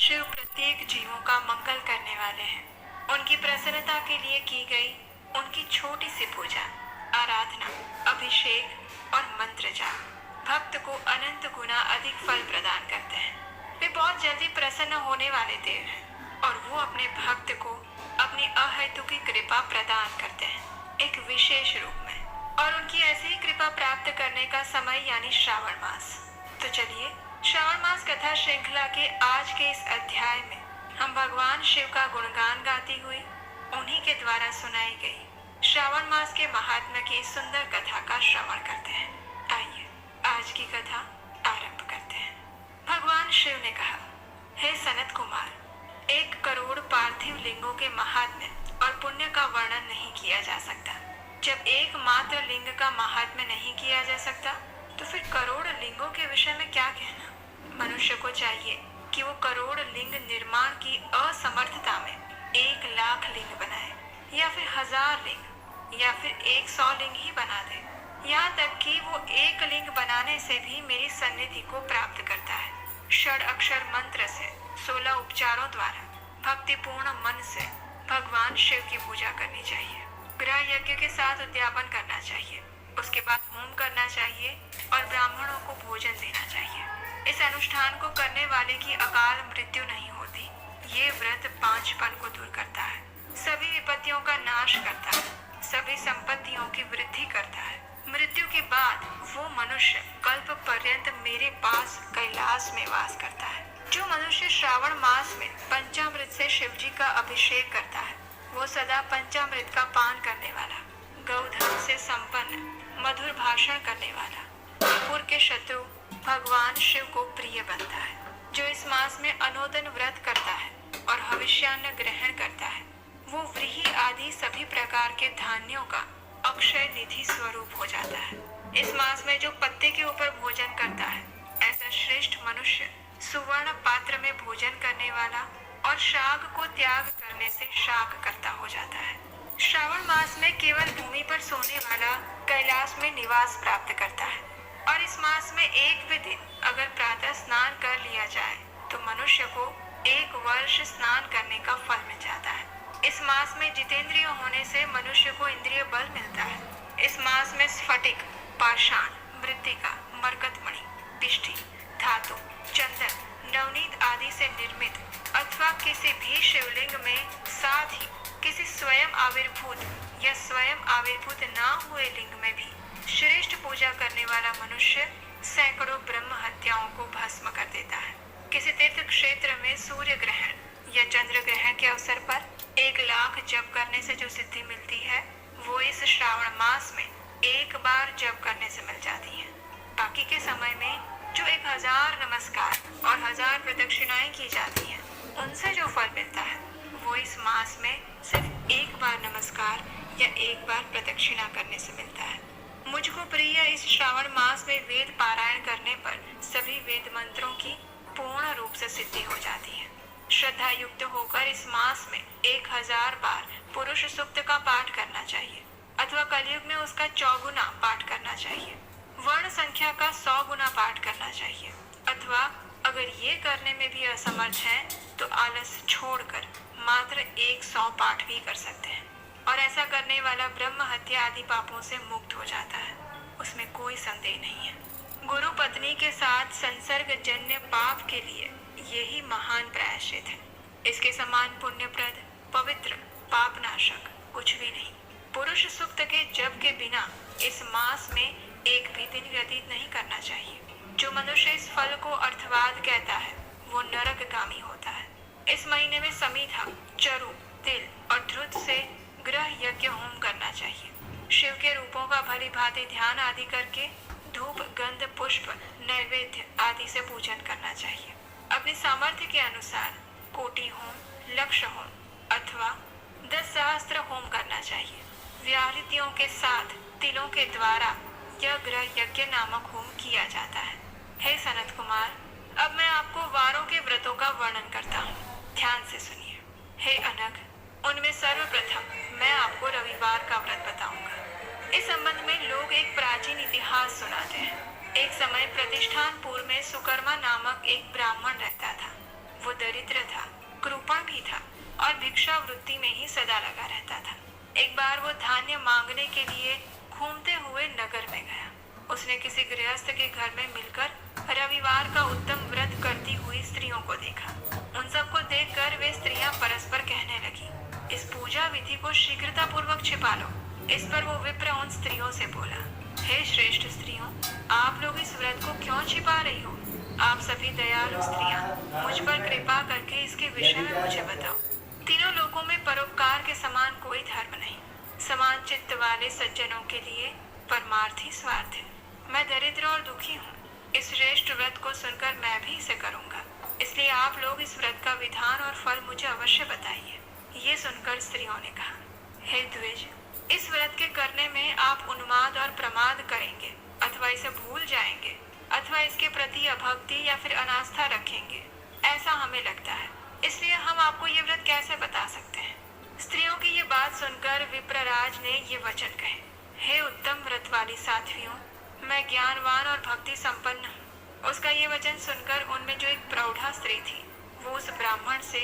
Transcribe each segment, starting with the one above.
शिव प्रत्येक जीवों का मंगल करने वाले हैं। उनकी प्रसन्नता के लिए की गई उनकी छोटी सी पूजा, आराधना, अभिषेक और मंत्र जाप भक्त को अनंत गुना अधिक फल प्रदान करते हैं। वे बहुत जल्दी प्रसन्न होने वाले देव हैं और वो अपने भक्त को अपनी अहेतुकी कृपा प्रदान करते हैं, एक विशेष रूप में। और उनकी ऐसी ही कृपा प्राप्त करने का समय यानी श्रावण मास। तो चलिए श्रावण मास कथा श्रृंखला के आज के इस अध्याय में हम भगवान शिव का गुणगान गाती हुई उन्हीं के द्वारा सुनाई गई श्रावण मास के महात्म्य की सुंदर कथा का श्रवण करते हैं। आइए आज की कथा आरंभ करते हैं। भगवान शिव ने कहा, हे सनत कुमार, 1 करोड़ पार्थिव लिंगों के महात्म्य और पुण्य का वर्णन नहीं किया जा सकता। जब एकमात्र लिंग का महात्म्य नहीं किया जा सकता तो फिर करोड़ लिंगों के विषय में क्या कहना। मनुष्य को चाहिए कि वो करोड़ लिंग निर्माण की असमर्थता में 1 लाख लिंग बनाए, या फिर 1000 लिंग, या फिर 100 लिंग ही बना दे। यहाँ तक कि वो 1 लिंग बनाने से भी मेरी सन्निधि को प्राप्त करता है। षड अक्षर मंत्र से 16 उपचारों द्वारा भक्तिपूर्ण मन से भगवान शिव की पूजा करनी चाहिए। गृह यज्ञ के साथ उद्यापन करना चाहिए, उसके बाद होम करना चाहिए और ब्राह्मणों को भोजन देना चाहिए। इस अनुष्ठान को करने वाले की अकाल मृत्यु नहीं होती। ये व्रत 5पन को दूर करता है, सभी विपत्तियों का नाश करता है, सभी संपत्तियों की वृद्धि करता है। मृत्यु के बाद वो मनुष्य कल्प पर्यंत मेरे पास कैलाश में वास करता है। जो मनुष्य श्रावण मास में पंचामृत से शिव जी का अभिषेक करता है वो सदा पंचामृत का पान करने वाला, गौधन से संपन्न, मधुर भाषण करने वाला, त्रिपुर के शत्रु भगवान शिव को प्रिय बनता है। जो इस मास में अनोदन व्रत करता है और हविष्यान्न ग्रहण करता है वो व्रीहि आदि सभी प्रकार के धान्यों का अक्षय निधि स्वरूप हो जाता है। इस मास में जो पत्ते के ऊपर भोजन करता है ऐसा श्रेष्ठ मनुष्य सुवर्ण पात्र में भोजन करने वाला और शाक को त्याग करने से शाक करता हो जाता है। श्रावण मास में केवल भूमि पर सोने वाला कैलाश में निवास प्राप्त करता है। और इस मास में एक भी दिन अगर प्रातः स्नान कर लिया जाए तो मनुष्य को 1 वर्ष स्नान करने का फल मिल जाता है। इस मास में जितेंद्रिय होने से मनुष्य को इंद्रिय बल मिलता है। इस मास में स्फटिक, पाषाण, मृत्तिका, मरकतमणि, पिष्ठी, धातु, चंदन, नवनीत आदि से निर्मित अथवा किसी भी शिवलिंग में, साथ ही किसी स्वयं आविर्भूत या स्वयं आविर्भूत ना हुए लिंग में भी श्रेष्ठ पूजा करने वाला मनुष्य सैकड़ों ब्रह्म हत्याओं को भस्म कर देता है। किसी तीर्थ क्षेत्र में सूर्य ग्रहण या चंद्र ग्रहण के अवसर पर 1 लाख जप करने से जो सिद्धि मिलती है वो इस श्रावण मास में 1 बार जप करने से मिल जाती है। बाकी के समय में जो 1000 नमस्कार और 1000 प्रदक्षिणाएं की जाती हैं उनसे जो फल मिलता है वो इस मास में सिर्फ 1 बार नमस्कार या 1 बार प्रदक्षिणा करने से मिलता है। मुझको प्रिय इस श्रावण मास में वेद पारायण करने पर सभी वेद मंत्रों की पूर्ण रूप से सिद्धि हो जाती है। श्रद्धा युक्त होकर इस मास में 1000 बार पुरुष सूक्त का पाठ करना चाहिए अथवा कलयुग में उसका 4 गुना पाठ करना चाहिए। वर्ण संख्या का 100 गुना पाठ करना चाहिए, अथवा अगर ये करने में भी असमर्थ हैं तो आलस छोड़कर मात्र 100 पाठ भी कर सकते हैं और ऐसा करने वाला ब्रह्म हत्या आदि पापों से मुक्त हो जाता है, उसमें कोई संदेह नहीं है। गुरु पत्नी के साथ संसर्ग जन्य पाप के लिए यही महान प्रायश्चित है। इसके समान पुण्यप्रद, पवित्र, पापनाशक कुछ भी नहीं। पुरुष सूक्त के जप के बिना इस मास में एक भी दिन व्यतीत नहीं करना चाहिए। जो मनुष्य इस फल को अर्थवाद कहता है वो नरकगामी होता है। इस महीने में समीधा, चरु, तिल और ध्रुत से गृह यज्ञ होम करना चाहिए। शिव के रूपों का भली भांति ध्यान आदि करके धूप, गंध, पुष्प, नैवेद्य आदि से पूजन करना चाहिए। अपनी सामर्थ्य के अनुसार कोटि होम, लक्ष होम अथवा 10 सहस्त्र होम करना चाहिए। व्याहृतियों के साथ तिलों के द्वारा यह गृह यज्ञ नामक होम किया जाता है। हे सनत कुमार, अब मैं आपको वारों के व्रतों का वर्णन करता हूँ, ध्यान से सुनिए। हे अनघ, उनमें सर्वप्रथम मैं आपको रविवार का व्रत बताऊंगा। इस संबंध में लोग एक प्राचीन इतिहास सुनाते हैं। एक समय प्रतिष्ठानपुर में सुकर्मा नामक एक ब्राह्मण रहता था। वो दरिद्र था और भिक्षा वृत्ति में ही सदा लगा रहता था। एक बार वो धान्य मांगने के लिए घूमते हुए नगर में गया। उसने किसी गृहस्थ के घर में मिलकर रविवार का उत्तम व्रत करती हुई स्त्रियों को देखा। उन सबको देखकर वे स्त्रियां परस्पर कहने लगी, इस पूजा विधि को शीघ्रता पूर्वक छिपा लो। इस पर वो विप्र उन स्त्रियों से बोला, हे श्रेष्ठ स्त्रियों, आप लोग इस व्रत को क्यों छिपा रही हो? आप सभी दयालु स्त्रियां मुझ पर कृपा करके इसके विषय में मुझे बताओ। तीनों लोगों में परोपकार के समान कोई धर्म नहीं। समान चित्त वाले सज्जनों के लिए परमार्थ ही स्वार्थ है। मैं दरिद्र और दुखी हूँ। इस श्रेष्ठ व्रत को सुनकर मैं भी इसे करूँगा। इसलिए आप लोग इस व्रत का विधान और फल मुझे अवश्य बताइए। ये सुनकर स्त्रियों ने कहा, हे द्विज, इस व्रत के करने में आप उन्माद और प्रमाद करेंगे अथवा इसे भूल जाएंगे अथवा इसके प्रति अभक्ति या फिर अनास्था रखेंगे, ऐसा हमें लगता है। इसलिए हम आपको ये व्रत कैसे बता सकते हैं? स्त्रियों की ये बात सुनकर विप्रराज ने ये वचन कहे, हे उत्तम व्रत वाली साध्वियों, मैं ज्ञानवान और भक्ति संपन्न हूँ। उसका ये वचन सुनकर उनमें जो एक प्रौढ़ा स्त्री थी वो उस ब्राह्मण से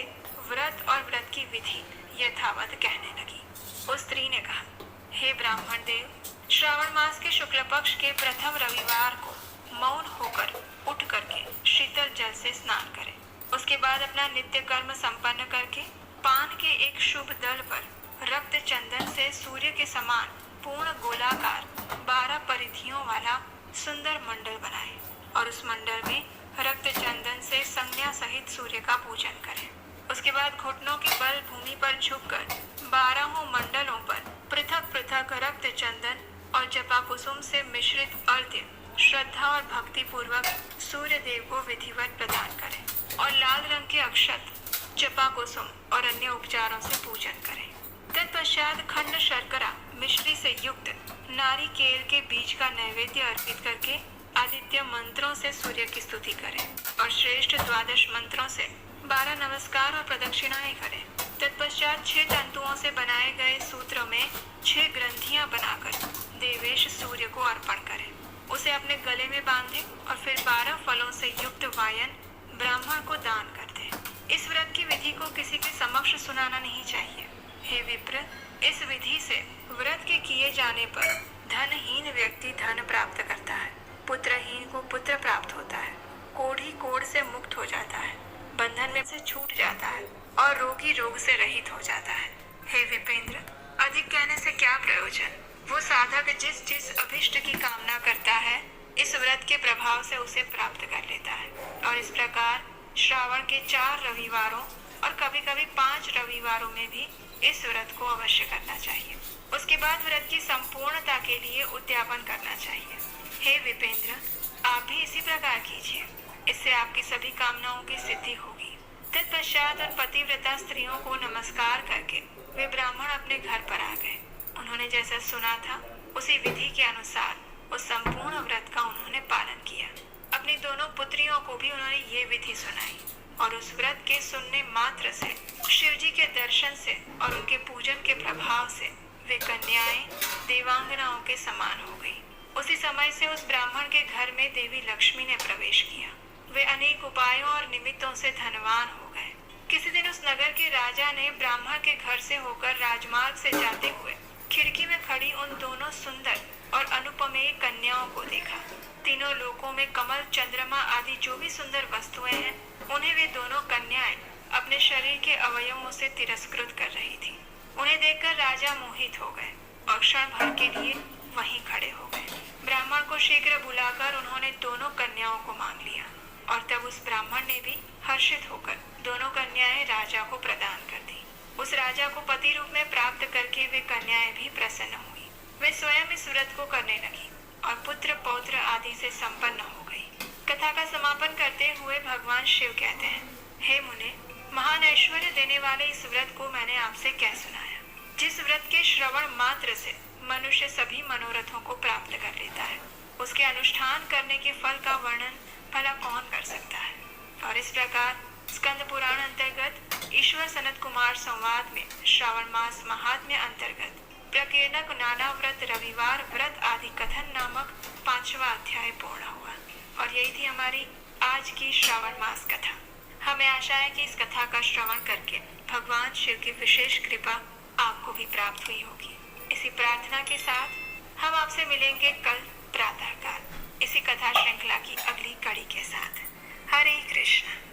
व्रत और व्रत की विधि यथावत कहने लगी। उस स्त्री ने कहा, हे ब्राह्मण देव, श्रावण मास के शुक्ल पक्ष के प्रथम रविवार को मौन होकर उठ करके शीतल जल से स्नान करें। उसके बाद अपना नित्य कर्म संपन्न करके पान के एक शुभ दल पर रक्त चंदन से सूर्य के समान पूर्ण गोलाकार 12 परिधियों वाला सुंदर मंडल बनाए और उस मंडल में रक्त चंदन से संज्ञा सहित सूर्य का पूजन करें। उसके बाद घुटनों के बल भूमि पर झुककर 12 मंडलों पर पृथक पृथक रक्त चंदन और जपा कुसुम से मिश्रित अर्घ्य श्रद्धा और भक्ति पूर्वक सूर्य देव को विधिवत प्रदान करें और लाल रंग के अक्षत, जपा कुसुम और अन्य उपचारों से पूजन करें। तत्पश्चात खंड शर्करा मिश्री से युक्त नारिकेल के बीज का नैवेद्य अर्पित करके आदित्य मंत्रों से सूर्य की स्तुति करें और श्रेष्ठ 12 मंत्रों से 12 नमस्कार और प्रदक्षिणाएं करें। तत्पश्चात 6 तंतुओं से बनाए गए सूत्रों में 6 ग्रंथियां बनाकर देवेश सूर्य को अर्पण करें। उसे अपने गले में बांधे और फिर 12 फलों से युक्त वायन ब्राह्मण को दान कर दे। इस व्रत की विधि को किसी के समक्ष सुनाना नहीं चाहिए। हे विप्र, इस विधि से व्रत के किए जाने पर धनहीन व्यक्ति धन प्राप्त करता है, पुत्रहीन को पुत्र प्राप्त होता है, कोढ़ी कोढ़ से मुक्त हो जाता है, बंधन में से छूट जाता है और रोगी रोग से रहित हो जाता है। हे विपेंद्र, अधिक कहने से क्या प्रयोजन? वो साधक जिस जिस अभिष्ट की कामना करता है इस व्रत के प्रभाव से उसे प्राप्त कर लेता है। और इस प्रकार श्रावण के 4 रविवारों और कभी कभी 5 रविवारों में भी इस व्रत को अवश्य करना चाहिए। उसके बाद व्रत की संपूर्णता के लिए उद्यापन करना चाहिए। हे विपेंद्र, आप भी इसी प्रकार कीजिए, इससे आपकी सभी कामनाओं की सिद्धि होगी। तत्पश्चात उन पतिव्रता स्त्रियों को नमस्कार करके वे ब्राह्मण अपने घर पर आ गए। उन्होंने जैसा सुना था उसी विधि के अनुसार उस संपूर्ण व्रत का उन्होंने पालन किया। अपनी दोनों पुत्रियों को भी उन्होंने ये विधि सुनाई और उस व्रत के सुनने मात्र से, शिव जी के दर्शन से और उनके पूजन के प्रभाव से वे कन्याएं देवांगनाओं के समान हो गई। उसी समय से उस ब्राह्मण के घर में देवी लक्ष्मी ने प्रवेश किया। वे अनेक उपायों और निमित्तों से धनवान हो गए। किसी दिन उस नगर के राजा ने ब्राह्मण के घर से होकर राजमार्ग से जाते हुए खिड़की में खड़ी उन दोनों सुंदर और अनुपमेय कन्याओं को देखा। तीनों लोकों में कमल, चंद्रमा आदि जो भी सुंदर वस्तुएं हैं, उन्हें वे दोनों कन्याएं अपने शरीर के अवयवों से तिरस्कृत कर रही थी। उन्हें देखकर राजा मोहित हो गए और क्षण भर के लिए वहीं खड़े हो गए। ब्राह्मण को शीघ्र बुलाकर उन्होंने दोनों कन्याओं को मांग लिया और तब उस ब्राह्मण ने भी हर्षित होकर दोनों कन्याएं राजा को प्रदान कर दी। उस राजा को पति रूप में प्राप्त करके वे कन्याएं भी प्रसन्न हुई। वे स्वयं इस व्रत को करने लगी और पुत्र पौत्र आदि से संपन्न हो गई। कथा का समापन करते हुए भगवान शिव कहते हैं, हे मुने, महान ऐश्वर्य देने वाले इस व्रत को मैंने आपसे क्या सुनाया। जिस व्रत के श्रवण मात्र से मनुष्य सभी मनोरथों को प्राप्त कर लेता है, उसके अनुष्ठान करने के फल का वर्णन भला कौन कर सकता है। और इस प्रकार स्कंद पुराण अंतर्गत ईश्वर सनत कुमार संवाद में श्रावण मास महात्म्य अंतर्गत प्रकीर्णक नाना व्रत रविवार व्रत आदि कथन नामक 5वां अध्याय पूर्ण हुआ। और यही थी हमारी आज की श्रावण मास कथा। हमें आशा है कि इस कथा का श्रवण करके भगवान शिव की विशेष कृपा आपको भी प्राप्त हुई होगी। इसी प्रार्थना के साथ हम आपसे मिलेंगे कल प्रातःकाल इसी कथा श्रृंखला की अगली कड़ी के साथ। हरे कृष्ण।